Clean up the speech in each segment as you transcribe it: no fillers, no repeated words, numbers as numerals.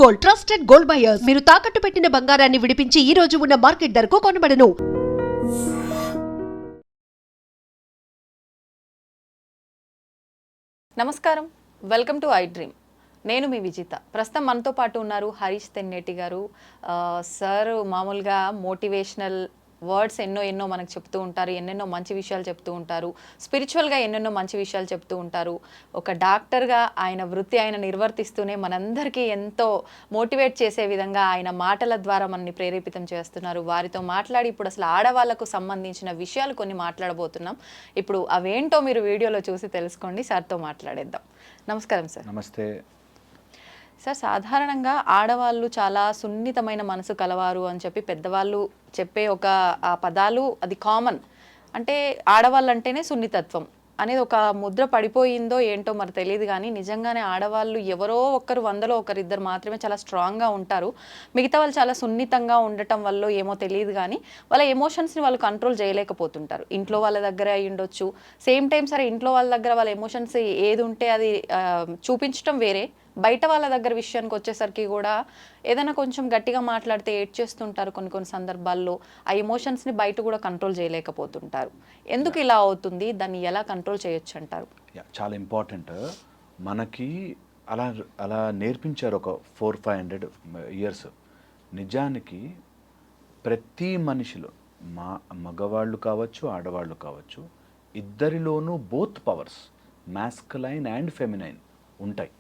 Gold, trusted gold buyers. మీరు తాకట్టు పెట్టిన బంగారాన్ని విడిపించి ఈ రోజు ఉన్న మార్కెట్ ధరకు కొనబడను. నమస్కారం, వెల్కమ్ టు ఐ డ్రీమ్. నేను మీ విజిత. ప్రస్తుతం మనతో పాటు ఉన్నారు హరీష్ తెన్నేటి గారు. సార్ మామూలుగా మోటివేషనల్ వర్డ్స్ ఎన్నో మనకు చెప్తూ ఉంటారు, ఎన్నెన్నో మంచి విషయాలు చెప్తూ ఉంటారు, స్పిరిచువల్గా ఎన్నెన్నో మంచి విషయాలు చెప్తూ ఉంటారు. ఒక డాక్టర్గా ఆయన వృత్తి ఆయన నిర్వర్తిస్తూనే మనందరికీ ఎంతో మోటివేట్ చేసే విధంగా ఆయన మాటల ద్వారా మనల్ని ప్రేరేపితం చేస్తున్నారు. వారితో మాట్లాడి ఇప్పుడు అసలు ఆడవాళ్లకు సంబంధించిన విషయాలు కొన్ని మాట్లాడబోతున్నాం. ఇప్పుడు అవేంటో మీరు వీడియోలో చూసి తెలుసుకోండి. సార్తో మాట్లాడేద్దాం. నమస్కారం సార్. నమస్తే సార్, సాధారణంగా ఆడవాళ్ళు చాలా సున్నితమైన మనసు కలవారు అని చెప్పి పెద్దవాళ్ళు చెప్పే ఒక ఆ పదాలు అది కామన్. అంటే ఆడవాళ్ళు అంటేనే సున్నితత్వం అనేది ఒక ముద్ర పడిపోయిందో ఏంటో మరి తెలియదు, కానీ నిజంగానే ఆడవాళ్ళు ఎవరో ఒక్కరు 100లో ఒకరిద్దరు మాత్రమే చాలా స్ట్రాంగ్గా ఉంటారు. మిగతా వాళ్ళు చాలా సున్నితంగా ఉండటం వల్ల ఏమో తెలియదు, కానీ వాళ్ళ ఎమోషన్స్ని వాళ్ళు కంట్రోల్ చేయలేకపోతుంటారు. ఇంట్లో వాళ్ళ దగ్గర అయి ఉండొచ్చు, సేమ్ టైం సరే ఇంట్లో వాళ్ళ దగ్గర వాళ్ళ ఎమోషన్స్ ఏది ఉంటే అది చూపించడం వేరే, బయట వాళ్ళ దగ్గర విషయానికి వచ్చేసరికి కూడా ఏదైనా కొంచెం గట్టిగా మాట్లాడితే ఏడ్చేస్తుంటారు. కొన్ని సందర్భాల్లో ఆ ఎమోషన్స్ని బయట కూడా కంట్రోల్ చేయలేకపోతుంటారు. ఎందుకు ఇలా అవుతుంది? దాన్ని ఎలా కంట్రోల్ చేయొచ్చు అంటారు? చాలా ఇంపార్టెంట్. మనకి అలా అలా నేర్పించారు ఒక 400-500 ఇయర్స్. నిజానికి ప్రతి మనిషిలో మగవాళ్ళు కావచ్చు ఆడవాళ్ళు కావచ్చు, ఇద్దరిలోనూ both powers masculine and feminine ఉంటాయి.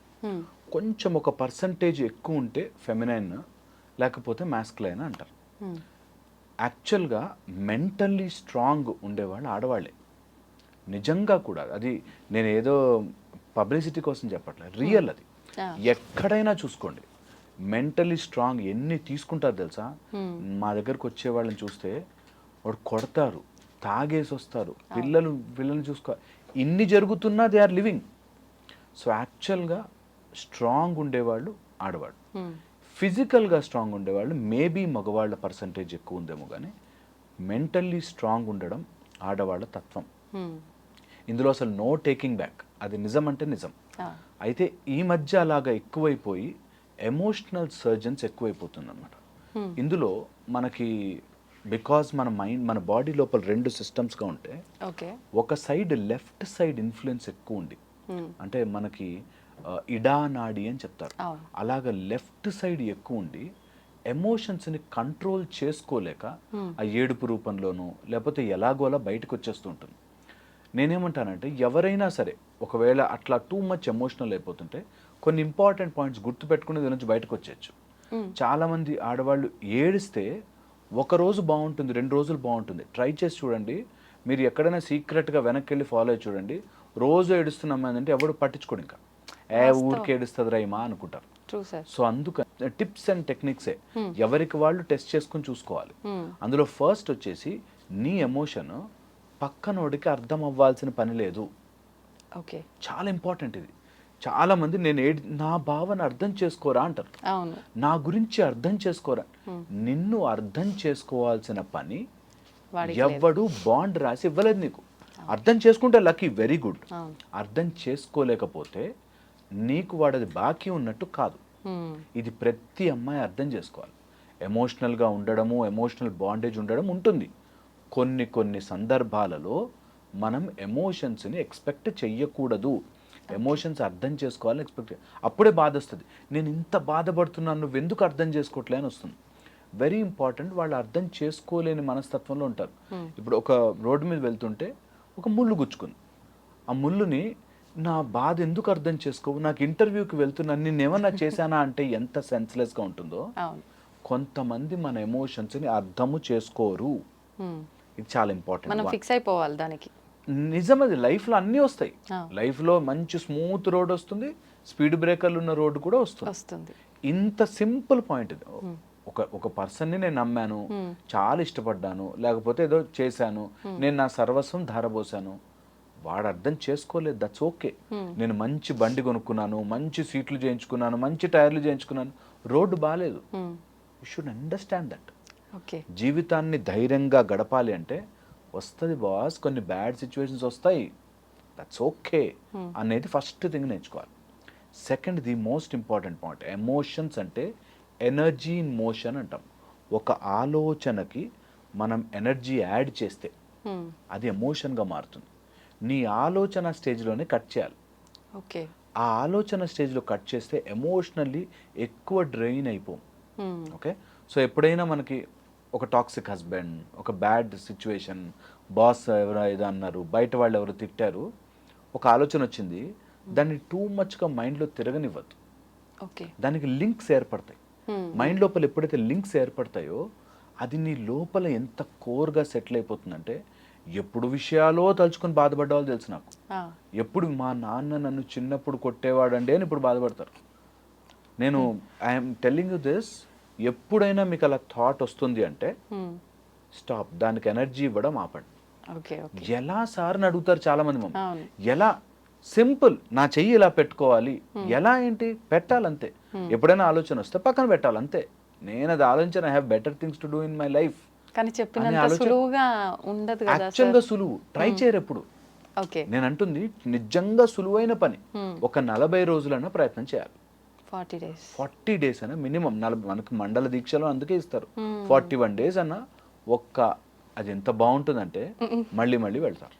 కొంచెం ఒక పర్సంటేజ్ ఎక్కువ ఉంటే ఫెమినైన్, లేకపోతే మాస్కులైన్ అంటారు. యాక్చువల్గా మెంటల్లీ స్ట్రాంగ్ ఉండేవాళ్ళు ఆడవాళ్ళే. నిజంగా కూడా అది నేను ఏదో పబ్లిసిటీ కోసం చెప్పట్లేదు, రియల్. అది ఎక్కడైనా చూసుకోండి, మెంటల్లీ స్ట్రాంగ్ ఎన్ని తీసుకుంటారు తెలుసా. మా దగ్గరకు వచ్చే వాళ్ళని చూస్తే వాడు కొడతారు, తాగేసి వస్తారు, పిల్లల్ని చూసుకో, ఇన్ని జరుగుతున్నా దే ఆర్ లివింగ్. సో యాక్చువల్గా స్ట్రాంగ్ ఉండేవాళ్ళు ఆడవాళ్ళు. ఫిజికల్గా స్ట్రాంగ్ ఉండేవాళ్ళు మేబీ మగవాళ్ళ పర్సంటేజ్ ఎక్కువ ఉందేమో, కానీ మెంటల్లీ స్ట్రాంగ్ ఉండడం ఆడవాళ్ళ తత్వం. ఇందులో అసలు నో టేకింగ్ బ్యాక్. అది నిజం అంటే నిజం. అయితే ఈ మధ్య అలాగా ఎక్కువైపోయి ఎమోషనల్ సర్జన్స్ ఎక్కువైపోతుంది అనమాట. ఇందులో మనకి బికాజ్ మన మైండ్, మన బాడీ లోపల 2 సిస్టమ్స్గా ఉంటే, ఒక సైడ్ లెఫ్ట్ సైడ్ ఇన్ఫ్లుయెన్స్ ఎక్కువ ఉంది. అంటే మనకి ఇడా నాడి అని చెప్తారు. అలాగ లెఫ్ట్ సైడ్ ఎక్కువ ఉండి ఎమోషన్స్ని కంట్రోల్ చేసుకోలేక ఆ ఏడుపు రూపంలోనూ లేకపోతే ఎలాగోలా బయటకు వచ్చేస్తూ ఉంటుంది. నేనేమంటానంటే, ఎవరైనా సరే ఒకవేళ అట్లా టూ మచ్ ఎమోషనల్ అయిపోతుంటే కొన్ని ఇంపార్టెంట్ పాయింట్స్ గుర్తుపెట్టుకుని దీని నుంచి బయటకు వచ్చేయచ్చు. చాలామంది ఆడవాళ్ళు ఏడిస్తే ఒకరోజు బాగుంటుంది, 2 రోజులు బాగుంటుంది. ట్రై చేసి చూడండి. మీరు ఎక్కడైనా సీక్రెట్గా వెనక్కి వెళ్ళి ఫాలో అయ్యి చూడండి. రోజు ఏడుస్తున్నామంటే ఎవడు పట్టించుకోడు, ఇంకా ఊరికి ఏడుస్తుంది రైమా అనుకుంటారు. సో అందుకని టిప్స్ అండ్ టెక్నిక్సే ఎవరికి వాళ్ళు టెస్ట్ చేసుకుని చూసుకోవాలి. అందులో ఫస్ట్ వచ్చేసి, నీ ఎమోషన్ పక్కనోడికి అర్థం అవ్వాల్సిన పని లేదు. చాలా ఇంపార్టెంట్ ఇది. చాలా మంది నా భావన అర్థం చేసుకోరా అంటారు, నా గురించి అర్థం చేసుకోరా. నిన్ను అర్థం చేసుకోవాల్సిన పని ఎవ్వడు బాండ్ రాసి ఇవ్వలేదు నీకు. అర్థం చేసుకుంటే లక్కీ, వెరీ గుడ్. అర్థం చేసుకోలేకపోతే నీకు వాడది బాకీ ఉన్నట్టు కాదు. ఇది ప్రతి అమ్మాయి అర్థం చేసుకోవాలి. ఎమోషనల్గా ఉండడము, ఎమోషనల్ బాండేజ్ ఉండడం ఉంటుంది. కొన్ని సందర్భాలలో మనం ఎమోషన్స్ని ఎక్స్పెక్ట్ చెయ్యకూడదు. ఎమోషన్స్ అర్థం చేసుకోవాలని ఎక్స్పెక్ట్, అప్పుడే బాధ వస్తుంది. నేను ఇంత బాధపడుతున్నాను, నువ్వు ఎందుకు అర్థం చేసుకోవట్లే అని వస్తుంది. Very important. వాళ్ళు అర్థం చేసుకోలేని మనస్తత్వంలో ఉంటారు. ఇప్పుడు ఒక రోడ్డు మీద వెళ్తుంటే ఒక ముళ్ళు గుచ్చుకుంది. ఆ ముళ్ళుని, నా బాధ ఎందుకు అర్థం చేసుకోవు, నాకు ఇంటర్వ్యూకి వెళ్తున్నాను, నేనేమన్నా చేశానా అంటే ఎంత సెన్స్లెస్గా ఉంటుందో. కొంతమంది మన ఎమోషన్స్ని అర్థము చేసుకోరు. ఇది చాలా ఇంపార్టెంట్. మనం ఫిక్స్ అయిపోవాలి దానికి. నిజం, అది లైఫ్లో అన్నీ వస్తాయి. లైఫ్లో మంచి స్మూత్ రోడ్ వస్తుంది, స్పీడ్ బ్రేకర్లు ఉన్న రోడ్డు కూడా వస్తుంది. ఇంత సింపుల్ పాయింట్ ఇది. ఒక పర్సన్ని నేను నమ్మాను, చాలా ఇష్టపడ్డాను, లేకపోతే ఏదో చేశాను, నేను నా సర్వస్వం ధారపోసాను, వాడు అర్థం చేసుకోలేదు, దట్స్ ఓకే. నేను మంచి బండి కొనుక్కున్నాను, మంచి సీట్లు చేయించుకున్నాను, మంచి టైర్లు చేయించుకున్నాను, రోడ్డు బాగాలేదు. You should understand that. జీవితాన్ని ధైర్యంగా గడపాలి అంటే వస్తుంది బాస్, కొన్ని బ్యాడ్ సిచ్యువేషన్స్ వస్తాయి, దట్స్ ఓకే అనేది ఫస్ట్ థింగ్ నేర్చుకోవాలి. Second the most important point, emotions అంటే ఎనర్జీ ఇన్ మోషన్ అంటాం. ఒక ఆలోచనకి మనం ఎనర్జీ యాడ్ చేస్తే అది ఎమోషన్గా మారుతుంది. నీ ఆలోచన స్టేజ్లోనే కట్ చేయాలి. ఓకే. ఆ ఆలోచన స్టేజ్లో కట్ చేస్తే ఎమోషనల్లీ ఎక్కువ డ్రైన్ అయిపోం. ఓకే, సో ఎప్పుడైనా మనకి ఒక టాక్సిక్ హస్బెండ్, ఒక బ్యాడ్ సిచ్యువేషన్, బాస్ ఎవరో ఏదో అన్నారు, బయట వాళ్ళు ఎవరు తిట్టారు, ఒక ఆలోచన వచ్చింది, దాన్ని టూ మచ్గా మైండ్లో తిరగనివ్వద్దు. ఓకే. దానికి లింక్స్ ఏర్పడతాయి. మైండ్ లోపల ఎప్పుడైతే లింక్స్ ఏర్పడతాయో అది నీ లోపల ఎంత కోర్గా సెటిల్ అయిపోతుందంటే, ఎప్పుడు విషయాలో తలుచుకొని బాధపడ్డ వాళ్ళు తెలుసు నాకు. ఎప్పుడు మా నాన్న నన్ను చిన్నప్పుడు కొట్టేవాడండి అని ఇప్పుడు బాధపడతారు. నేను ఐఎమ్ టెల్లింగ్ యూ దిస్, ఎప్పుడైనా మీకు అలా థాట్ వస్తుంది అంటే స్టాప్, దానికి ఎనర్జీ ఇవ్వడం ఆపండి. ఎలా సార్ అని అడుగుతారు చాలా మంది మమ్మల్ని. ఎలా? సింపుల్, నా చెయ్యి ఇలా పెట్టుకోవాలి. ఎలా ఏంటి? పెట్టాలంతే. ఎప్పుడైనా ఆలోచన వస్తే పక్కన పెట్టాలంతే. నేను అది ఆలోచన, I have better things to do in my life. కానీ చెప్పినంత సులువుగా ఉండదు కదా. యాక్చువల్గా సులువు, ట్రై చేయరు ఎప్పుడు. నేను అంటుంది నిజంగా సులువైన పని. ఒక 40 రోజులన్నా ప్రయత్నం చేయాలి. 40 days అన్న మినిమం. మనకు మండల దీక్షలో అందుకే ఇస్తారు. 41 days అన్న ఒక్క, అది ఎంత బాగుంటుందంటే మళ్ళీ మళ్ళీ వెళ్తారు,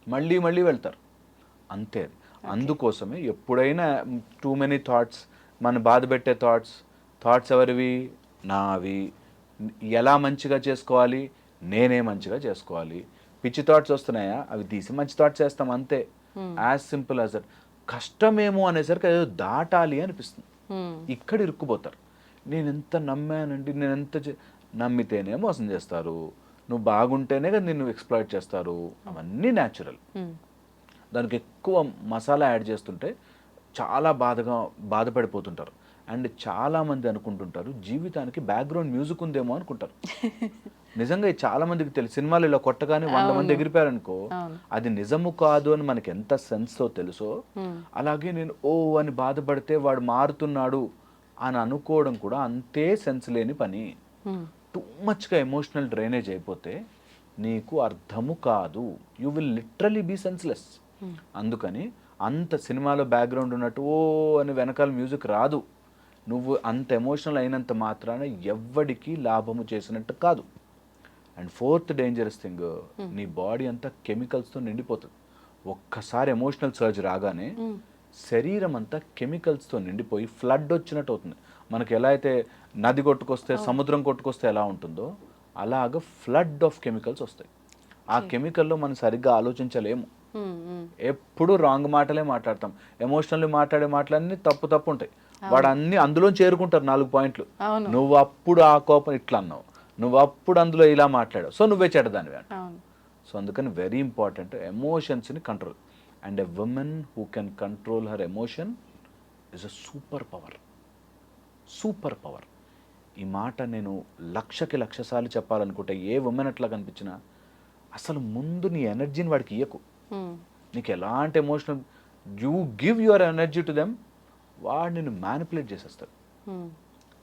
మళ్ళీ మళ్ళీ వెళ్తారు అంతే. అది అందుకోసమే ఎప్పుడైనా టూ మెనీ థాట్స్, మన బాధ పెట్టే థాట్స్ ఎవరివి? నావి. ఎలా మంచిగా చేసుకోవాలి? నేనే మంచిగా చేసుకోవాలి. పిచ్చి థాట్స్ వస్తున్నాయా? అవి తీసి మంచి థాట్స్ చేస్తాం అంతే. As simple as that. కష్టమేమో అనేసరికి ఏదో దాటాలి అనిపిస్తుంది. ఇక్కడ ఇరుక్కుపోతారు. నేను ఎంత నమ్మానండి, నేను ఎంత నమ్మితేనే మోసం చేస్తారు, నువ్వు బాగుంటేనే కదా నిన్ను ఎక్స్ప్లాయిట్ చేస్తారు. అవన్నీ న్యాచురల్. దానికి ఎక్కువ మసాలా యాడ్ చేస్తుంటే చాలా బాధపడిపోతుంటారు. అండ్ చాలామంది అనుకుంటుంటారు జీవితానికి బ్యాక్గ్రౌండ్ మ్యూజిక్ ఉందేమో అనుకుంటారు. నిజంగా చాలా మందికి తెలుసు. సినిమాలు ఇలా కొట్టగానే 100 మంది ఎగిరిపోయారనుకో, అది నిజము కాదు అని మనకి ఎంత సెన్స్తో తెలుసో, అలాగే నేను ఓ అని బాధపడితే వాడు మారుతున్నాడు అని అనుకోవడం కూడా అంతే సెన్స్ లేని పని. టూ మచ్గా ఎమోషనల్ డ్రైనేజ్ అయిపోతే నీకు అర్థము కాదు. You will literally be senseless. అందుకని అంత సినిమాలో బ్యాక్గ్రౌండ్ ఉన్నట్టు ఓ అని వెనకాల మ్యూజిక్ రాదు. నువ్వు అంత ఎమోషనల్ అయినంత మాత్రాన ఎవ్వడికి లాభము చేసినట్టు కాదు. అండ్ ఫోర్త్ డేంజరస్ థింగ్, నీ బాడీ అంతా కెమికల్స్తో నిండిపోతుంది. ఒక్కసారి ఎమోషనల్ సర్జ్ రాగానే శరీరం అంతా కెమికల్స్తో నిండిపోయి ఫ్లడ్ వచ్చినట్టు అవుతుంది. మనకి ఎలా అయితే నది కొట్టుకొస్తే, సముద్రం కొట్టుకొస్తే ఎలా ఉంటుందో అలాగ ఫ్లడ్ ఆఫ్ కెమికల్స్ వస్తాయి. ఆ కెమికల్లో మనం సరిగ్గా ఆలోచించలేము. ఎప్పుడు రాంగ్ మాటలే మాట్లాడతాం. ఎమోషనల్లీ మాట్లాడే మాటలన్నీ తప్పు ఉంటాయి. వాడు అన్ని అందులో చేరుకుంటారు 4 పాయింట్లు. నువ్వు అప్పుడు ఆ కోపం ఇట్లా అన్నావు, నువ్వు అప్పుడు అందులో ఇలా మాట్లాడావు, సో నువ్వే చెడ్డదానివి అంట. సో అందుకని వెరీ ఇంపార్టెంట్ ఎమోషన్స్ని control. And a women who can control her emotion is a super power. Super power. ఈ మాట నేను 1,00,000 సార్లు చెప్పాలనుకుంటే, ఏ ఉమెన్ అట్లా కనిపించినా అసలు ముందు నీ ఎనర్జీని వాడికి ఇయ్యకు. నీకు ఎలాంటి emotional, you give your energy to them, వాడు నిన్ను మ్యానిపులేట్ చేసేస్తాడు.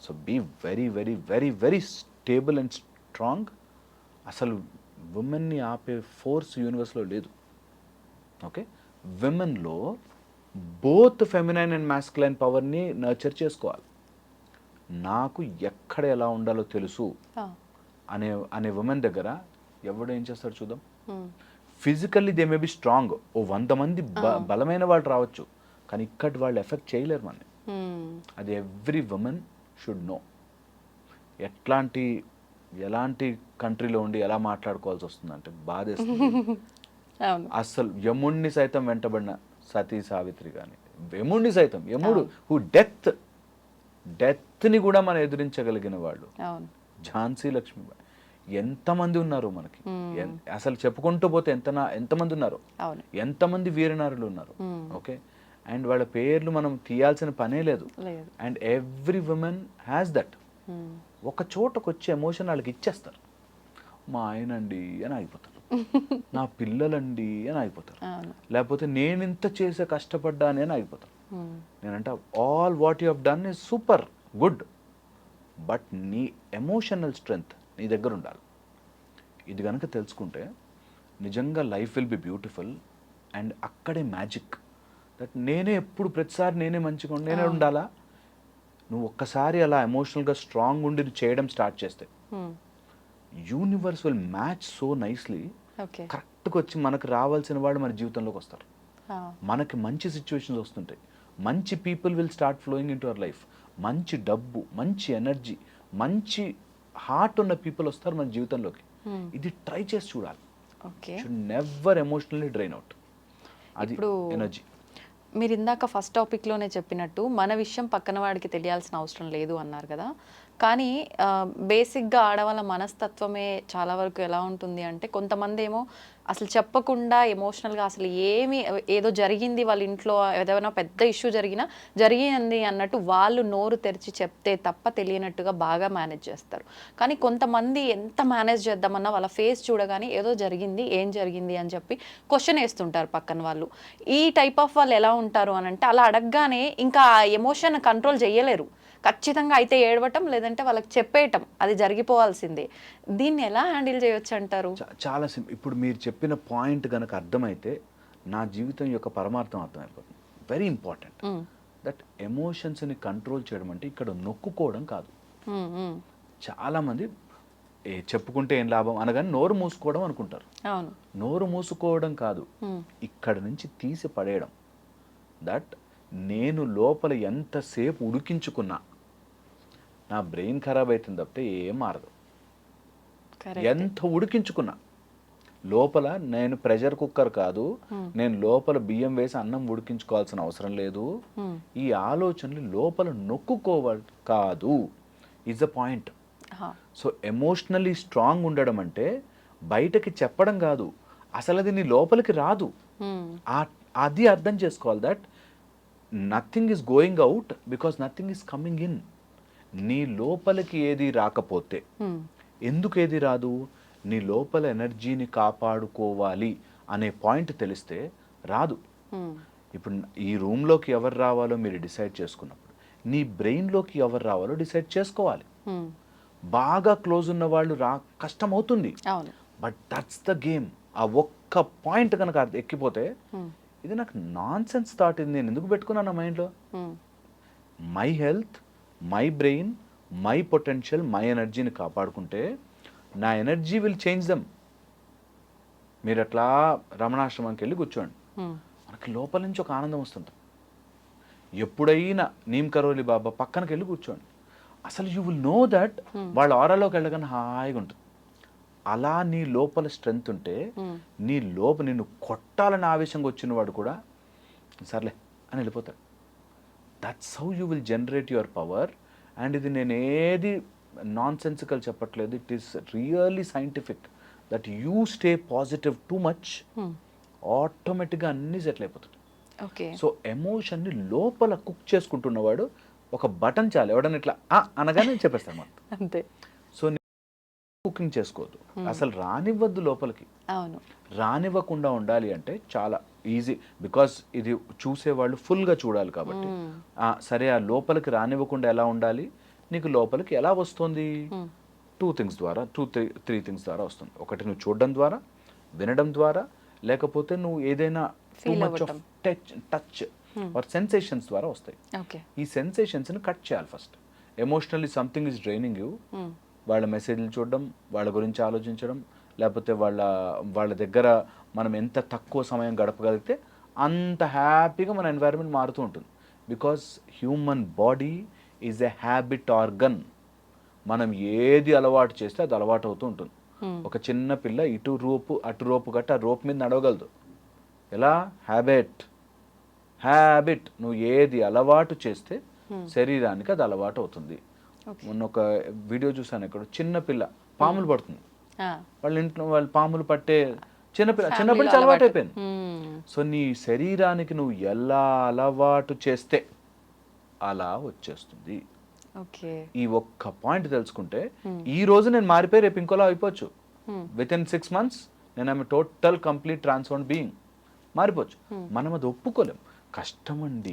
So be very very very very stable and strong. అసలు ఉమెన్ని ఆపే ఫోర్స్ యూనివర్స్లో లేదు. ఓకే, విమెన్లో బోత్ ఫెమినైన్ అండ్ మాస్కులైన్ పవర్ని నర్చర్ చేసుకోవాలి. నాకు ఎక్కడ ఎలా ఉండాలో తెలుసు అనే ఉమెన్ దగ్గర ఎవడు ఏం చేస్తాడు చూద్దాం. Physically they may be strong. 100 మంది బలమైన వాళ్ళు రావచ్చు, కానీ ఇక్కడి వాళ్ళు ఎఫెక్ట్ చేయలేరు మనని. అది ఎవ్రీ ఉమెన్ షుడ్ నో. ఎలాంటి కంట్రీలో ఉండి ఎలా మాట్లాడుకోవాల్సి వస్తుందంటే బాధేస్తుంది. అసలు యముణ్ణి సైతం వెంటబడిన సతీ సావిత్రి కానీ, యముడు హూ డెత్ని కూడా మనం ఎదిరించగలిగిన వాళ్ళు, ఝాన్సీ లక్ష్మీబాయి, ఎంతమంది ఉన్నారు మనకి. అసలు చెప్పుకుంటూ పోతే ఎంతమంది ఉన్నారు, ఎంతమంది వీరనారులు ఉన్నారు. ఓకే, అండ్ వాళ్ళ పేర్లు మనం తీయాల్సిన పనే లేదు. And every women has that. ఒక చోటకు వచ్చే ఎమోషన్ వాళ్ళకి ఇచ్చేస్తారు. మా ఆయనండి అని ఆగిపోతారు, నా పిల్లలండి అని ఆగిపోతారు, లేకపోతే నేను ఇంత చేసే కష్టపడ్డాని అని ఆగిపోతారు. నేనంటే all what you have done is super good, but నీ ఎమోషనల్ స్ట్రెంగ్త్ నీ దగ్గర ఉండాలి. ఇది కనుక తెలుసుకుంటే నిజంగా life will be beautiful. And అక్కడే మ్యాజిక్. దట్ నేనే ఎప్పుడు ప్రతిసారి నేనే మంచిగా నేనే ఉండాలా? నువ్వు ఒక్కసారి అలా ఎమోషనల్గా స్ట్రాంగ్ ఉండి చేయడం స్టార్ట్ చేస్తే universe will match so nicely. Okay. కరెక్ట్గా వచ్చి మనకు రావాల్సిన వాళ్ళు మన జీవితంలోకి వస్తారు. మనకి మంచి సిచ్యువేషన్స్ వస్తుంటాయి, మంచి people will start flowing in to our life. మంచి డబ్బు, మంచి ఎనర్జీ, మంచి హార్ట్ ఉన్న పీపుల్ వస్తారు మన జీవితంలోకి. ఇది ట్రై చేసి చూడాలి. Okay. Should never emotionally drain out. అది ఇప్పుడు ఎనర్జీ. మీరు ఇందాక ఫస్ట్ టాపిక్లోనే చెప్పినట్టు మన విషయం పక్కన వాడికి తెలియాల్సిన అవసరం లేదు అన్నారు కదా. కానీ బేసిక్గా ఆడవాళ్ళ మనస్తత్వమే చాలా వరకు ఎలా ఉంటుంది అంటే, కొంతమంది ఏమో అసలు చెప్పకుండా ఎమోషనల్గా అసలు ఏదో జరిగింది వాళ్ళ ఇంట్లో, ఏదైనా పెద్ద ఇష్యూ జరిగింది అన్నట్టు వాళ్ళు నోరు తెరిచి చెప్తే తప్ప తెలియనట్టుగా బాగా మేనేజ్ చేస్తారు. కానీ కొంతమంది ఎంత మేనేజ్ చేద్దామన్నా వాళ్ళ ఫేస్ చూడగానే ఏదో జరిగింది, ఏం జరిగింది అని చెప్పి క్వశ్చన్ వేస్తుంటారు పక్కన వాళ్ళు. ఈ టైప్ ఆఫ్ వాళ్ళు ఎలా ఉంటారు అని అంటే, అలా అడగగానే ఇంకా ఆ ఎమోషన్ కంట్రోల్ చేయలేరు. ఖచ్చితంగా అయితే ఏడవటం, లేదంటే వాళ్ళకి చెప్పేయటం, అది జరిగిపోవాల్సిందే. దీన్ని ఎలా హ్యాండిల్ చేయొచ్చు అంటారు? చాలా ఇప్పుడు మీరు చెప్పిన పాయింట్ కనుక అర్థమైతే నా జీవితం యొక్క పరమార్థం అర్థమైపోతుంది. వెరీ ఇంపార్టెంట్ దట్ ఎమోషన్స్ని కంట్రోల్ చేయడం అంటే ఇక్కడ నొక్కుకోవడం కాదు. చాలామంది చెప్పుకుంటే ఏం లాభం అనగానే నోరు మూసుకోవడం అనుకుంటారు. అవును, నోరు మూసుకోవడం కాదు, ఇక్కడ నుంచి తీసి పడేయడం. దట్ నేను లోపల ఎంతసేపు ఉడికించుకున్నా నా బ్రెయిన్ ఖరాబ్ అవుతుంది తప్పితే ఏం మారదు. ఎంత ఉడికించుకున్నా లోపల నేను ప్రెషర్ కుక్కర్ కాదు, నేను లోపల బియ్యం వేసి అన్నం ఉడికించుకోవాల్సిన అవసరం లేదు. ఈ ఆలోచనలు లోపల నొక్కుకోవాలి కాదు is the point. So emotionally strong ఉండడం అంటే బయటకి చెప్పడం కాదు, అసలు అది నీ లోపలికి రాదు. అది అర్థం చేసుకోవాలి. That nothing is going out because nothing is coming in. నీ లోపలికి ఏది రాకపోతే ఎందుకు ఏది రాదు? నీ లోపల ఎనర్జీని కాపాడుకోవాలి అనే పాయింట్ తెలిస్తే రాదు. ఇప్పుడు ఈ రూమ్లోకి ఎవరు రావాలో మీరు డిసైడ్ చేసుకున్నప్పుడు నీ బ్రెయిన్లోకి ఎవరు రావాలో డిసైడ్ చేసుకోవాలి. బాగా క్లోజ్ ఉన్న వాళ్ళు కష్టం అవుతుంది, బట్ దట్స్ ద గేమ్. ఆ ఒక్క పాయింట్ కనుక ఎక్కిపోతే ఇది నాకు నాన్ సెన్స్ థాట్, ఇది నేను ఎందుకు పెట్టుకున్నాను నా మైండ్లో? My health, my brain, my potential, my ఎనర్జీని కాపాడుకుంటే నా ఎనర్జీ విల్ చేంజ్ దమ్. మీరు అట్లా రమణాశ్రమానికి వెళ్ళి కూర్చోండి, మనకి లోపల నుంచి ఒక ఆనందం వస్తుంది. ఎప్పుడైనా నీమ్ కరోలి బాబా పక్కనకి వెళ్ళి కూర్చోండి, అసలు యూ విల్ నో దట్ వాళ్ళ ఆరాలోకి వెళ్ళగానే హాయిగా ఉంటుంది. అలా నీ లోపల స్ట్రెంగ్త్ ఉంటే నీ నిన్ను కొట్టాలని ఆవేశంగా వచ్చిన వాడు కూడా సర్లే అని వెళ్ళిపోతాడు. That's how you will generate your power. And ఇది నేను ఏది నాన్ సెన్సికల్ చెప్పట్లేదు, it is really scientific. That you stay positive too much, ఆటోమేటిక్గా అన్నీ సెటిల్ అయిపోతుంది. సో ఎమోషన్ని లోపల కుక్ చేసుకుంటున్నవాడు ఒక బటన్ చాలు, ఎవడన్నా ఇట్లా అనగానే చెప్పేస్తాను మనం అంతే. సో కుకింగ్ చేసుకోవద్దు, అసలు రానివ్వద్దు లోపలికి. రానివ్వకుండా ఉండాలి అంటే చాలా ఈజీ, బికాస్ ఇది చూసేవాళ్ళు ఫుల్గా చూడాలి కాబట్టి. సరే, ఆ లోపలికి రానివ్వకుండా ఎలా ఉండాలి? నీకు లోపలికి ఎలా వస్తుంది? టూ త్రీ థింగ్స్ ద్వారా వస్తుంది. ఒకటి నువ్వు చూడడం ద్వారా, వినడం ద్వారా, లేకపోతే నువ్వు ఏదైనా too much of touch are sensations ద్వారా వస్తాయి. ఈ సెన్సేషన్స్ని కట్ చేయాలి first. Emotionally something is draining you, వాళ్ళ మెసేజ్లు చూడడం, వాళ్ళ గురించి ఆలోచించడం, లేకపోతే వాళ్ళ దగ్గర మనం ఎంత తక్కువ సమయం గడపగలిగితే అంత హ్యాపీగా మన ఎన్వైరన్మెంట్ మారుతూ ఉంటుంది. Because human body is a habit organ. మనం ఏది అలవాటు చేస్తే అది అలవాటు అవుతూ ఉంటుంది. ఒక చిన్న పిల్ల ఇటు రోపు అటు రోపు గట్టి ఆ రోపు మీద నడవగలదు. ఎలా? హ్యాబిట్. నువ్వు ఏది అలవాటు చేస్తే శరీరానికి అది అలవాటు అవుతుంది. మొన్న ఒక వీడియో చూసాను, ఇక్కడ చిన్న పిల్ల పాములు పడుతుంది, వాళ్ళ ఇంట్లో వాళ్ళు పాములు పట్టే చిన్నపిల్ల అలవాటు అయిపోయింది. సో నీ శరీరానికి నువ్వు ఎలా అలవాటు చేస్తే అలా వచ్చేస్తుంది. ఈ ఒక్క పాయింట్ తెలుసుకుంటే ఈ రోజు నేను మారిపోయి రేపు ఇంకోలా అయిపోవచ్చు. విత్ ఇన్ 6 months నేను ఆమె టోటల్ కంప్లీట్ ట్రాన్స్ఫార్మ్ బీయింగ్ మారిపోవచ్చు. మనం అది ఒప్పుకోలేం. కష్టం అండి,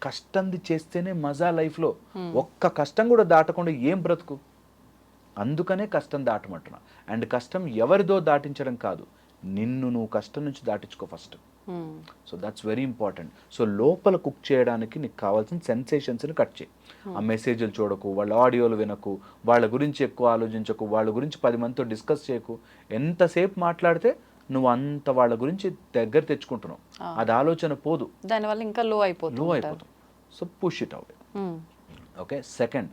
కష్టంది చేస్తేనే మజా లైఫ్లో. ఒక్క కష్టం కూడా దాటకుండా ఏం బ్రతుకు? అందుకనే కష్టం దాటమంటున్నా. అండ్ కష్టం ఎవరిదో దాటించడం కాదు, నిన్ను నువ్వు కష్టం నుంచి దాటించుకో first. So that's very important. So లోపల కుక్ చేయడానికి నీకు కావాల్సిన సెన్సేషన్స్ని కట్ చేయి. ఆ మెసేజ్లు చూడకు, వాళ్ళ ఆడియోలు వినకు, వాళ్ళ గురించి ఎక్కువ ఆలోచించకు, వాళ్ళ గురించి 10 మందితో డిస్కస్ చేయకు. ఎంతసేపు మాట్లాడితే నువ్వు అంత వాళ్ళ గురించి దగ్గర తెచ్చుకుంటున్నావు, అది ఆలోచన పోదు, దానివల్ల ఇంకా లో అయిపోతుంది. So push it away. Okay. Second,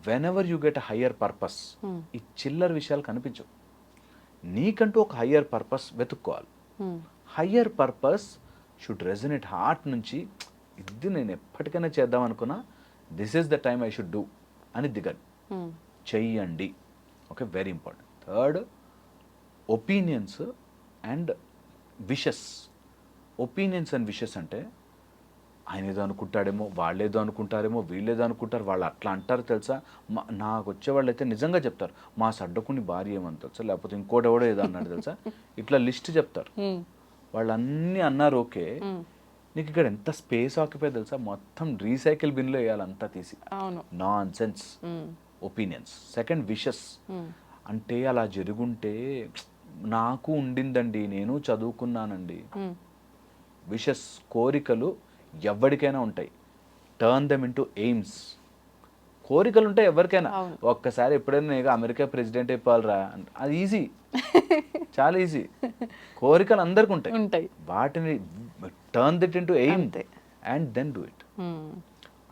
when ever you get a higher purpose, ఈ చిల్లర విషయాలు కనిపించవు. నీకంటూ ఒక హయ్యర్ పర్పస్ వెతుక్కోవాలి. Higher purpose should resonate heart నుంచి, ఇది నేను ఎప్పటికైనా చేద్దాం అనుకున్నా, this is the time I should do అని దిగండి, చెయ్యండి. Okay, very important. Third, opinions and wishes. Opinions and wishes అంటే ఆయన ఏదో అనుకుంటాడేమో, వాళ్ళేదో అనుకుంటారేమో, వీళ్ళేదో అనుకుంటారు, వాళ్ళు అట్లా అంటారు తెలుసా. నాకు వచ్చేవాళ్ళు అయితే నిజంగా చెప్తారు, మా సడ్డకుని భార్య ఏమని తెలుసా, లేకపోతే ఇంకోటెవడో ఏదో అన్నాడు తెలుసా, ఇట్లా లిస్ట్ చెప్తారు. వాళ్ళు అన్నీ అన్నారు, ఓకే, నీకు ఇక్కడ ఎంత స్పేస్ ఆక్యుపై తెలుసా, మొత్తం రీసైకిల్ బిన్లో వేయాలి అంతా తీసి. Non sense opinions. Second, wishes అంటే అలా జరుగుంటే నాకు ఉండిందండి, నేను చదువుకున్నానండి. విషెస్, కోరికలు ఎవరికైనా ఉంటాయి. Turn them into AIIMS. కోరికలు ఉంటాయి ఎవరికైనా. ఒక్కసారి ఎప్పుడైనా నేను అమెరికా ప్రెసిడెంట్ అయిపోవాలరా, అది ఈజీ, చాలా ఈజీ. కోరికలు అందరికి ఉంటాయి, వాటిని turn it into aim and then do it.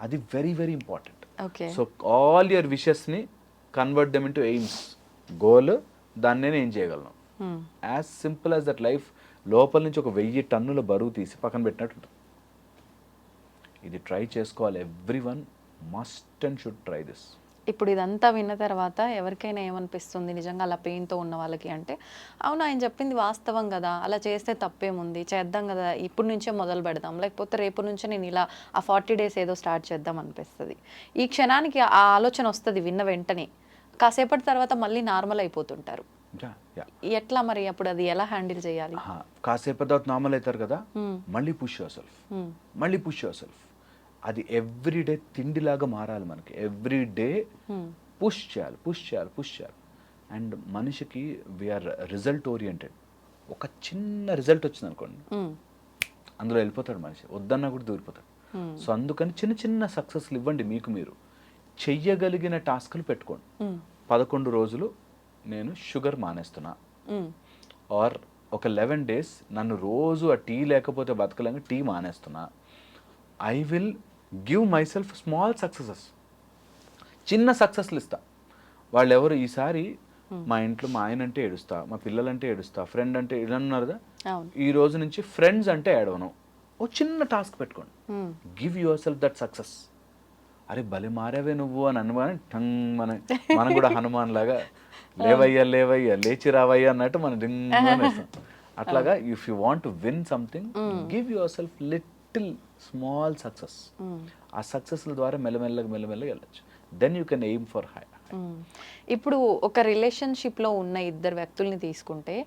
అది very very important. So all your విషెస్ని convert them into aims, goal, దాన్ని నేను ఏం చేయగలను. As simple as that. Life లోపల నుంచి ఒక 1000 టన్నుల బరువు తీసి పక్కన పెట్టినట్టు. ఇది ట్రై చేసుకోవాలి. Everyone must and should try this. ఇప్పుడు ఇదంతా విన్న తర్వాత ఎవరికైనా ఏమనిపిస్తుంది నిజంగా అలా పెయిన్తో ఉన్న వాళ్ళకి అంటే, అవును ఆయన చెప్పింది వాస్తవం కదా, అలా చేస్తే తప్పేముంది, చేద్దాం కదా, ఇప్పుడు నుంచే మొదలు పెడదాం, లేకపోతే రేపు నుంచే నేను ఇలా ఆ 40 days ఏదో స్టార్ట్ చేద్దాం అనిపిస్తుంది. ఈ క్షణానికి ఆ ఆలోచన వస్తుంది విన్న వెంటనే, కాసేపటి తర్వాత మళ్ళీ నార్మల్ అయిపోతుంటారు. ఎట్లా మరి అప్పుడు అది ఎలా హ్యాండిల్ చేయాలి? కాసేపటి తర్వాత నార్మల్ అవుతారు కదా, మళ్ళీ పుష్ యువర్ సెల్ఫ్, మళ్ళీ పుష్ యువర్ సెల్ఫ్. అది ఎవ్రీడే తిండిలాగా మారాలి మనకి. ఎవ్రీడే పుష్ చేయాలి, పుష్ చేయాలి, పుష్ చేయాలి. అండ్ మనిషికి వీఆర్ రిజల్ట్ ఓరియంటెడ్. ఒక చిన్న రిజల్ట్ వచ్చింది అనుకోండి, అందులో వెళ్ళిపోతాడు మనిషి, వద్దన్నా కూడా దూరిపోతాడు. సో అందుకని చిన్న చిన్న సక్సెస్లు ఇవ్వండి మీకు మీరు. చెయ్యగలిగిన టాస్క్లు పెట్టుకోండి. 11 రోజులు నేను షుగర్ మానేస్తున్నా, ఆర్ ఒక 11 days నన్ను రోజు ఆ టీ లేకపోతే బతకలేక టీ మానేస్తున్నా. I will give my self small successes, చిన్న సక్సెస్లు ఇస్తా. వాళ్ళు ఎవరు, ఈసారి మా ఇంట్లో మా ఆయన అంటే ఏడుస్తా, మా పిల్లలంటే ఏడుస్తా, ఫ్రెండ్ అంటే ఇలా ఉన్నారు కదా, ఈ రోజు నుంచి ఫ్రెండ్స్ అంటే ఏడవను. ఓ చిన్న టాస్క్ పెట్టుకోండి, give your self that success. అరే భలే మారావే నువ్వు అని అనగానే టంగ్ మనం కూడా హనుమాన్ లాగా లేవయ్యా లేవయ్యా లేచి రావయ్యా అన్నట్టు మనం డింగ్ అనేస్తాం. అట్లాగా if you want to win something, give yourself little small success. ఆ సక్సెస్ల ద్వారా మెల్లమెల్లగా వెళ్ళచ్చు. Then you can aim for high. ఇప్పుడు ఒక రిలేషన్షిప్లో ఉన్న ఇద్దరు వ్యక్తుల్ని తీసుకుంటే,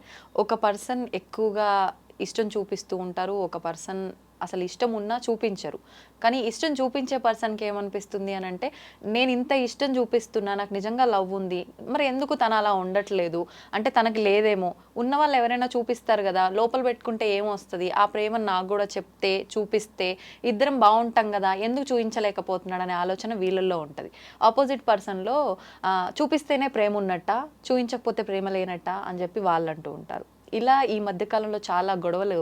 ఒక పర్సన్ ఎక్కువగా ఇష్టం చూపిస్తూ ఉంటారు, ఒక పర్సన్ అసలు ఇష్టం ఉన్నా చూపించరు. కానీ ఇష్టం చూపించే పర్సన్కి ఏమనిపిస్తుంది అని అంటే, నేను ఇంత ఇష్టం చూపిస్తున్నా, నాకు నిజంగా లవ్ ఉంది, మరి ఎందుకు తను అలా ఉండట్లేదు అంటే తనకి లేదేమో. ఉన్న వాళ్ళు ఎవరైనా చూపిస్తారు కదా, లోపల పెట్టుకుంటే ఏమొస్తుంది, ఆ ప్రేమను నాకు కూడా చెప్తే చూపిస్తే ఇద్దరం బాగుంటాం కదా, ఎందుకు చూపించలేకపోతున్నాడు అనే ఆలోచన వీళ్ళల్లో ఉంటుంది. ఆపోజిట్ పర్సన్లో చూపిస్తేనే ప్రేమ ఉన్నట్ట, చూపించకపోతే ప్రేమ లేనట్ట అని చెప్పి వాళ్ళు అంటూ ఉంటారు. ఇలా ఈ మధ్యకాలంలో చాలా గొడవలు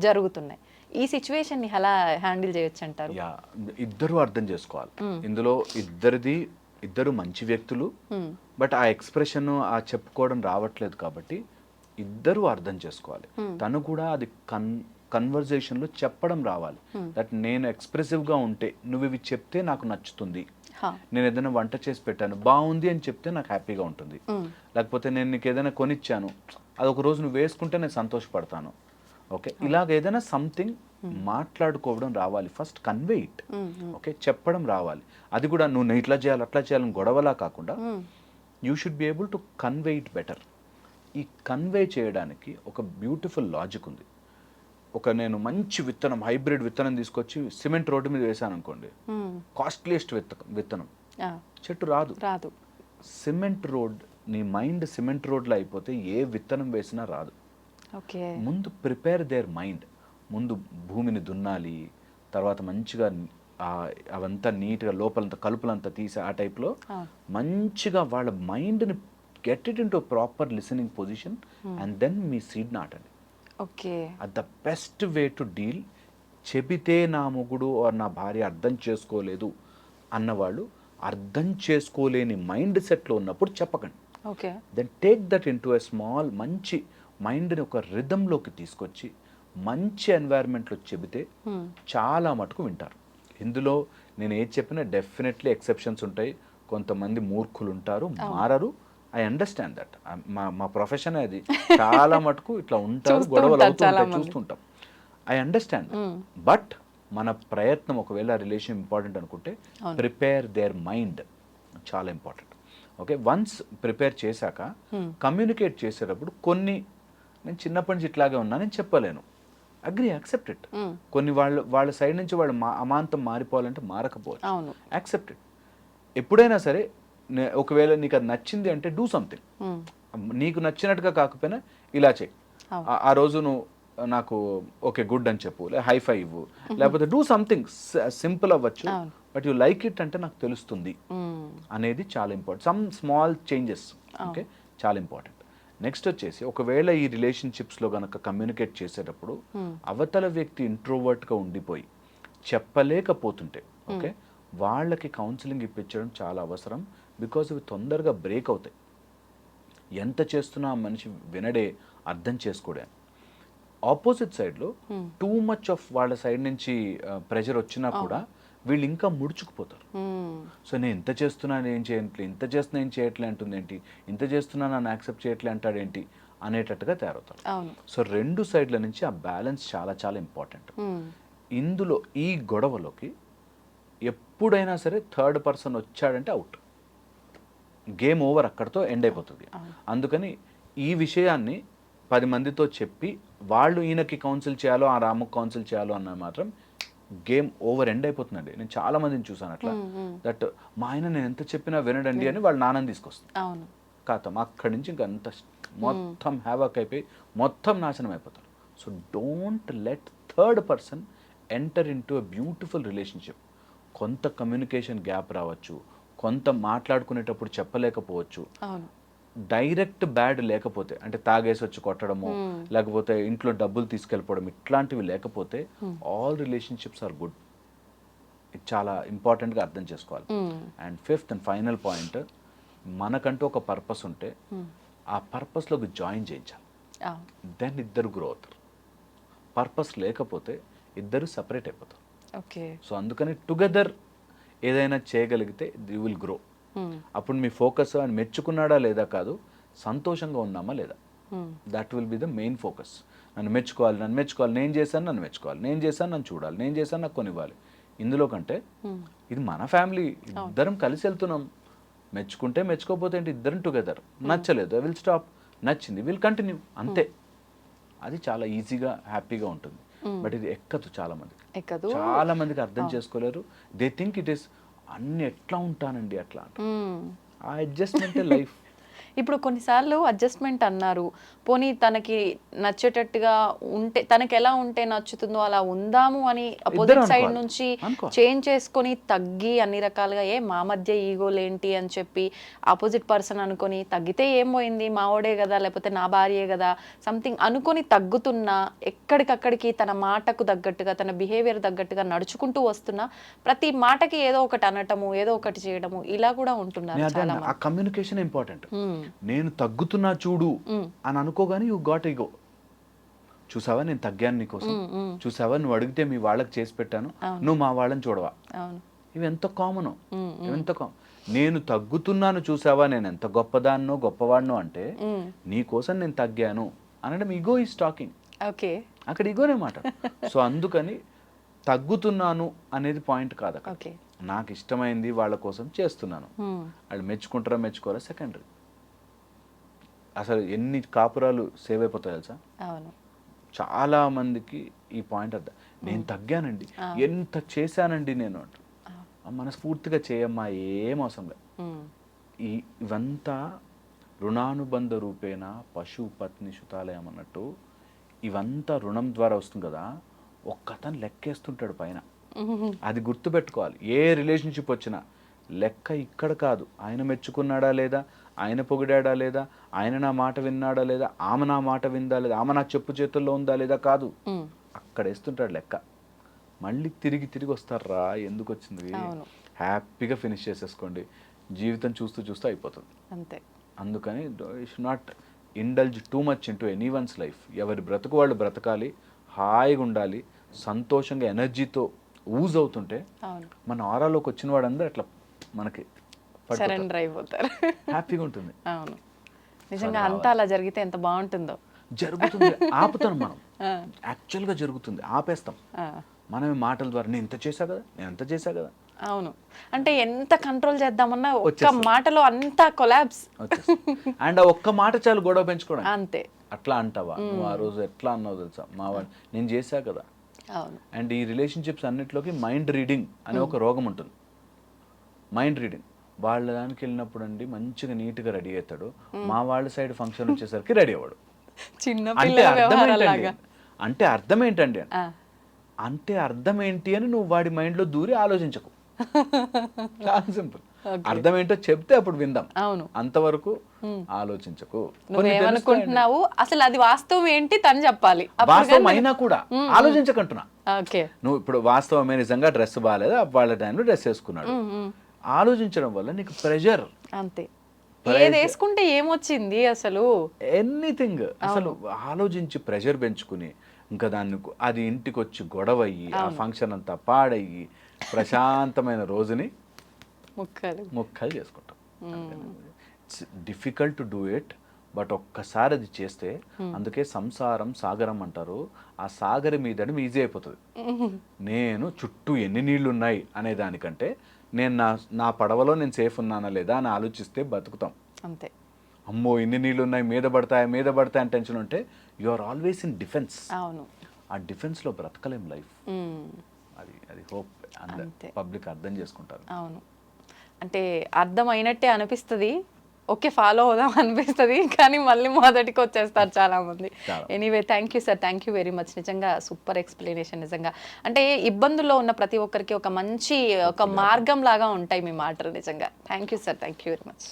జరుగుతున్నాయి. ఈ సిచ్యువేషన్ ని ఎలా హ్యాండిల్ చేయొచ్చు అంటారు? ఇద్దరు అర్థం చేసుకోవాలి. ఇందులో ఇద్దరు మంచి వ్యక్తులు, బట్ ఆ ఎక్స్ప్రెషన్ ఆ చెప్పుకోవడం రావట్లేదు కాబట్టి ఇద్దరు అర్థం చేసుకోవాలి. తను కూడా అది కన్వర్జేషన్ లో చెప్పడం రావాలి. దట్ నేను ఎక్స్ప్రెసివ్ గా ఉంటే నువ్వు ఇవి చెప్తే నాకు నచ్చుతుంది, నేను ఏదైనా వంట చేసి పెట్టాను బాగుంది అని చెప్తే నాకు హ్యాపీగా ఉంటుంది, లేకపోతే నేను నీకు ఏదైనా కొనిచ్చాను అది ఒక రోజు నువ్వు వేసుకుంటే నేను సంతోషపడతాను. ఓకే, ఇలాగ ఏదైనా సంథింగ్ మాట్లాడుకోవడం రావాలి. First convey it. ఓకే, చెప్పడం రావాలి. అది కూడా నువ్వు ఇట్లా చేయాలి అట్లా చేయాలని గొడవలా కాకుండా you should be able to convey it better. ఈ కన్వే చేయడానికి ఒక బ్యూటిఫుల్ లాజిక్ ఉంది. నేను మంచి విత్తనం, హైబ్రిడ్ విత్తనం తీసుకొచ్చి సిమెంట్ రోడ్డు మీద వేసాను అనుకోండి, కాస్ట్లీయెస్ట్ విత్తనం, చెట్టు రాదు. సిమెంట్ రోడ్, నీ మైండ్ సిమెంట్ రోడ్లో అయిపోతే ఏ విత్తనం వేసినా రాదు. ముందు ప్రిపేర్ దేర్ మైండ్. ముందు భూమిని దున్నాలి, తర్వాత మంచిగా అవంతా నీట్గా లోపలంతా కలుపులంతా తీసి ఆ టైప్లో మంచిగా వాళ్ళ మైండ్ని get it in to proper listening position and then మీ సీడ్ నాటండి. Okay, the best way to deal. చెబితే నా మొగుడు ఆర్ నా భార్య అర్థం చేసుకోలేదు అన్నవాళ్ళు అర్థం చేసుకోలేని మైండ్ సెట్లో ఉన్నప్పుడు చెప్పకండి. Okay, then take that into a small మంచి మైండ్ని ఒక రిథంలోకి తీసుకొచ్చి మంచి ఎన్వైర్న్మెంట్లో చెబితే చాలా మటుకు వింటారు. ఇందులో నేను ఏది చెప్పినా డెఫినెట్లీ ఎక్సెప్షన్స్ ఉంటాయి. కొంతమంది మూర్ఖులు ఉంటారు, మారరు. I understand that. మా ప్రొఫెషన్ అది. చాలా మటుకు ఇట్లా ఉంటారు, గొడవలు అవుతుంటాయి, చూస్తుంటాం. I understand. బట్ మన ప్రయత్నం, ఒకవేళ రిలేషన్ ఇంపార్టెంట్ అనుకుంటే ప్రిపేర్ దేర్ మైండ్, చాలా ఇంపార్టెంట్. ఓకే, వన్స్ ప్రిపేర్ చేశాక కమ్యూనికేట్ చేసేటప్పుడు కొన్ని, నేను చిన్నప్పటి నుంచి ఇట్లాగే ఉన్నా నేను చెప్పలేను, అగ్రీ, యాక్సెప్ట్ ఇట్. కొన్ని వాళ్ళ సైడ్ నుంచి వాళ్ళు అమాంతం మారిపోవాలంటే మారకపోవచ్చు, యాక్సెప్ట్ ఇట్. ఎప్పుడైనా సరే ఒకవేళ నీకు అది నచ్చింది అంటే డూ సంథింగ్. నీకు నచ్చినట్టుగా కాకపోయినా ఇలా చేయి, ఆ రోజు నువ్వు నాకు ఓకే గుడ్ అని చెప్పు, హై ఫై ఇవ్వు, లేకపోతే డూ సంథింగ్ సింపుల్ అవ్వచ్చు, బట్ యు లైక్ ఇట్ అంటే నాకు తెలుస్తుంది అనేది చాలా important. Some small changes, okay, చాలా ఇంపార్టెంట్. నెక్స్ట్ వచ్చేసి, ఒకవేళ ఈ రిలేషన్షిప్స్లో కనుక కమ్యూనికేట్ చేసేటప్పుడు అవతల వ్యక్తి ఇంట్రోవర్ట్గా ఉండిపోయి చెప్పలేకపోతుంటే, ఓకే, వాళ్ళకి కౌన్సిలింగ్ ఇప్పించడం చాలా అవసరం. బికాజ్ ఇవి తొందరగా బ్రేక్ అవుతాయి. ఎంత చేస్తున్నా ఆ మనిషి వినడే, అర్థం చేసుకోడే. ఆపోజిట్ సైడ్లో టూ మచ్ ఆఫ్ వాళ్ళ సైడ్ నుంచి ప్రెషర్ వచ్చినా కూడా వీళ్ళు ఇంకా ముడుచుకుపోతారు. సో నేను ఇంత చేస్తున్నాను ఏం చేయట్లేదు, ఇంత చేస్తున్నా ఏం చేయట్లే అంటుంది ఏంటి, ఇంత చేస్తున్నా నన్ను యాక్సెప్ట్ చేయట్లే అంటాడేంటి అనేటట్టుగా తయారవుతారు. సో రెండు సైడ్ల నుంచి ఆ బ్యాలెన్స్ చాలా చాలా ఇంపార్టెంట్. ఇందులో ఈ గొడవలోకి ఎప్పుడైనా సరే థర్డ్ పర్సన్ వచ్చాడంటే అవుట్, గేమ్ ఓవర్, అక్కడితో ఎండ్ అయిపోతుంది. అందుకని ఈ విషయాన్ని 10 మందితో చెప్పి వాళ్ళు ఈయనకి కౌన్సిల్ చేయాలో ఆ రాముకి కౌన్సిల్ చేయాలో అన్న మాత్రం గేమ్ ఓవర్, ఎండ్ అయిపోతుందండి. నేను చాలా మందిని చూసాను అట్లా, దట్ మా ఆయన నేను ఎంత చెప్పినా వినడండి అని వాళ్ళ నాన్నని తీసుకొస్తుంది. కాతం అక్కడి నుంచి ఇంకా అంత మొత్తం హ్యావాక్ అయిపోయి మొత్తం నాశనం అయిపోతారు. So don't let third person enter in to a beautiful relationship. కొంత కమ్యూనికేషన్ గ్యాప్ రావచ్చు, కొంత మాట్లాడుకునేటప్పుడు చెప్పలేకపోవచ్చు, డైరెక్ట్ బ్యాడ్ లేకపోతే, అంటే తాగేసి వచ్చి కొట్టడము, లేకపోతే ఇంట్లో డబ్బులు తీసుకెళ్ళిపోవడం, ఇట్లాంటివి లేకపోతే ఆల్ రిలేషన్షిప్స్ ఆర్ గుడ్. ఇది చాలా ఇంపార్టెంట్గా అర్థం చేసుకోవాలి. And fifth and final point, మనకంటూ ఒక పర్పస్ ఉంటే ఆ పర్పస్లోకి జాయిన్ చేయించాలి. దెన్ ఇద్దరు గ్రో అవుతారు. పర్పస్ లేకపోతే ఇద్దరు సపరేట్ అయిపోతారు. సో అందుకని టుగెదర్ ఏదైనా చేయగలిగితే యూ విల్ గ్రో. అప్పుడు మీ ఫోకస్ అని మెచ్చుకున్నాడా లేదా కాదు, సంతోషంగా ఉన్నామా లేదా, that will be the main focus. నన్ను మెచ్చుకోవాలి, నన్ను మెచ్చుకోవాలి, నేను చేశాను నన్ను మెచ్చుకోవాలి, నేను చేశాను నన్ను చూడాలి, నేను చేశాను నాకు కొనివ్వాలి. ఇందులో కంటే ఇది మన ఫ్యామిలీ, ఇద్దరం కలిసి వెళ్తున్నాం, మెచ్చుకుంటే మెచ్చుకోకపోతే ఏంటి, ఇద్దరం టుగెదర్. నచ్చలేదు ఐ విల్ స్టాప్, నచ్చింది విల్ కంటిన్యూ, అంతే. అది చాలా ఈజీగా హ్యాపీగా ఉంటుంది. బట్ ఇది ఎక్కదు, చాలా మందికి అర్థం చేసుకోలేరు. దే థింక్ ఇట్ ఈస్ అన్ని ఎట్లా ఉంటానండి అట్లా అంట. ఆ అడ్జస్ట్మెంటే లైఫ్. ఇప్పుడు కొన్నిసార్లు అడ్జస్ట్మెంట్ అన్నారు, పోనీ తనకి నచ్చేటట్టుగా ఉంటే, తనకి ఎలా ఉంటే నచ్చుతుందో అలా ఉందాము అని అపోజిట్ సైడ్ నుంచి చేంజ్ చేసుకొని తగ్గి అన్ని రకాలుగా మా మధ్య ఈగోలేంటి అని చెప్పి ఆపోజిట్ పర్సన్ అనుకొని తగ్గితే ఏం పోయింది, మావోడే కదా లేకపోతే నా భార్యే కదా సంథింగ్ అనుకొని తగ్గుతున్నా, ఎక్కడికక్కడికి తన మాటకు తగ్గట్టుగా తన బిహేవియర్ తగ్గట్టుగా నడుచుకుంటూ వస్తున్నా ప్రతి మాటకి ఏదో ఒకటి అనటము, ఏదో ఒకటి చేయడము, ఇలా కూడా ఉంటున్నారు చాలా మంది. ఆ కమ్యూనికేషన్ ఇంపార్టెంట్. నేను తగ్గుతున్నా చూడు అని అనుకోగానే యూ గాట్ ఈగో. చూసావా నేను తగ్గాను నీకోసం, చూసావా నువ్వు అడిగితే మీ వాళ్ళకి చేసి పెట్టాను, నువ్వు మా వాళ్ళని చూడవా. ఇవి ఎంత కామన్, నేను తగ్గుతున్నాను చూసావా, నేను ఎంత గొప్పదాన్నో గొప్పవాడినో అంటే నీ కోసం నేను తగ్గాను అనడం ఈగో ఈజ్ టాకింగ్. అక్కడ ఈగోనే మాట. సో అందుకని తగ్గుతున్నాను అనేది పాయింట్ కాదు అక్కడ. నాకు ఇష్టమైంది వాళ్ళ కోసం చేస్తున్నాను, వాళ్ళు మెచ్చుకుంటారా మెచ్చుకోరా సెకండరీ. అసలు ఎన్ని కాపురాలు సేవ్ అయిపోతాయి తెలుసా. చాలా మందికి ఈ పాయింట్ అర్థం, నేను తగ్గానండి, ఎంత చేశానండి నేను అంట. మనస్ఫూర్తిగా చేయమ్మా, ఏం అవసరం లేదు. ఇవంతా రుణానుబంధ రూపేణ పశు పత్ని సుతాలయం అన్నట్టు, ఇవంతా రుణం ద్వారా వస్తుంది కదా. ఒక్కతను లెక్కేస్తుంటాడు పైన. అది గుర్తుపెట్టుకోవాలి. ఏ రిలేషన్షిప్ వచ్చినా లెక్క ఇక్కడ కాదు, ఆయన మెచ్చుకున్నాడా లేదా, ఆయన పొగిడాడా లేదా, ఆయన నా మాట విన్నాడా లేదా, ఆమె నా మాట విందా లేదా, ఆమె నా చెప్పు చేతుల్లో ఉందా లేదా కాదు, అక్కడ వేస్తుంటాడు లెక్క. మళ్ళీ తిరిగి తిరిగి వస్తారా, ఎందుకు వచ్చింది, హ్యాపీగా ఫినిష్ చేసేసుకోండి. జీవితం చూస్తూ చూస్తూ అయిపోతుంది అంతే. అందుకని you should not indulge too much into any one's life. ఎవరి బ్రతుకు వాళ్ళు బ్రతకాలి, హాయిగా ఉండాలి, సంతోషంగా ఎనర్జీతో ఊజ్ అవుతుంటే మన ఆరాలోకి వచ్చిన వాడందరూ అట్లా మనకి సరెండర్ అయిపోతారు, హ్యాపీగా ఉంటుంది. అవును, నిజంగా అంతా అలా జరిగితే ఎంత బాగుంటుందో. జరుగుతుంది, ఆపుతాం మనం, యాక్చువల్గా జరుగుతుంది, ఆపేస్తాం మనమే మాటల ద్వారా. నేను ఇంత చేశా కదా, నేను అంత చేశా కదా. అవును, అంటే ఎంత కంట్రోల్ చేద్దామన్నా ఒక్క మాటలో అంతా కొలాబ్స్. అండ్ ఆ ఒక్క మాట చాలు గొడవ పెంచుకోవడం. అంతే. అట్లా అంటావా నువ్వు, ఆ రోజు ఎట్లా అన్నావు తెలుసా, మా వాడు నేను చేశా కదా. అండ్ ఈ రిలేషన్షిప్స్ అన్నిట్లోకి మైండ్ రీడింగ్ అనే ఒక రోగం ఉంటుంది. మైండ్ రీడింగ్ వాళ్ళ దానికి వెళ్ళినప్పుడు అండి మంచిగా నీట్గా రెడీ అవుతాడు, మా వాళ్ళ సైడ్ ఫంక్షన్ వచ్చేసరికి రెడీ అవ్వడు. అంటే అర్థం ఏంటండి, అంటే అర్థం ఏంటి అని నువ్వు వాడి మైండ్లో దూరి ఆలోచించకు. చాలా సింపుల్. అర్థం ఏంటో చెప్తే అప్పుడు విందాం, అంతవరకు ఆలోచించకు. నువ్వేమనుకుంటున్నావు అసలు అది వాస్తవం ఏంటి తను చెప్పాలి. వాస్తవం అయినా కూడా ఆలోచించకంటున్నా. నువ్వు ఇప్పుడు వాస్తవమే నిజంగా డ్రెస్ బాగాలేదు, వాళ్ళ టైంలో డ్రెస్ వేసుకున్నాడు, ఆలోచించడం వల్ల నీకు ప్రెషర్. అంతే, ఏది వేసుకుంటే ఏమొచ్చింది అసలు, ఎనీథింగ్ అసలు ఆలోచించి ప్రెషర్ పెంచుకుని ఇంకా దాన్ని అది ఇంటికి వచ్చి గొడవ అయ్యి ఆ ఫంక్షన్ అంతా పాడయ్యి ప్రశాంతమైన రోజుని ముక్కలు చేసుకుంటాం. It's difficult to do it, but ఒక్కసారి అది చేస్తే, అందుకే సంసారం సాగరం అంటారు, ఆ సాగరం మీదడం ఈజీ అయిపోతుంది. నేను చుట్టూ ఎన్ని నీళ్లు ఉన్నాయి అనే దానికంటే నేను నా పడవలో నేను సేఫ్ ఉన్నానా లేదా అని ఆలోచిస్తే బతుకుతాం. అంతే. అమ్మో ఇన్ని నీళ్ళు ఉన్నాయి, మీద పడతాయి అని టెన్షన్ ఉంటే you are always in defence. అవును, ఆ డిఫెన్స్లో బ్రతకలేం లైఫ్. అది హోప్ పబ్లిక్ అర్థం చేసుకుంటారు. అవును, అంటే అర్థం అయినట్టే అనిపిస్తుంది, ఓకే ఫాలో అవుదాం అనిపిస్తుంది, కానీ మళ్ళీ మొదటికి వచ్చేస్తారు చాలా మంది. Anyway thank you sir, thank you very much. నిజంగా సూపర్ ఎక్స్ప్లెనేషన్. నిజంగా అంటే ఇబ్బందుల్లో ఉన్న ప్రతి ఒక్కరికి ఒక మంచి ఒక మార్గం లాగా ఉంటాయి మీ మాటలు. నిజంగా thank you sir, thank you very much.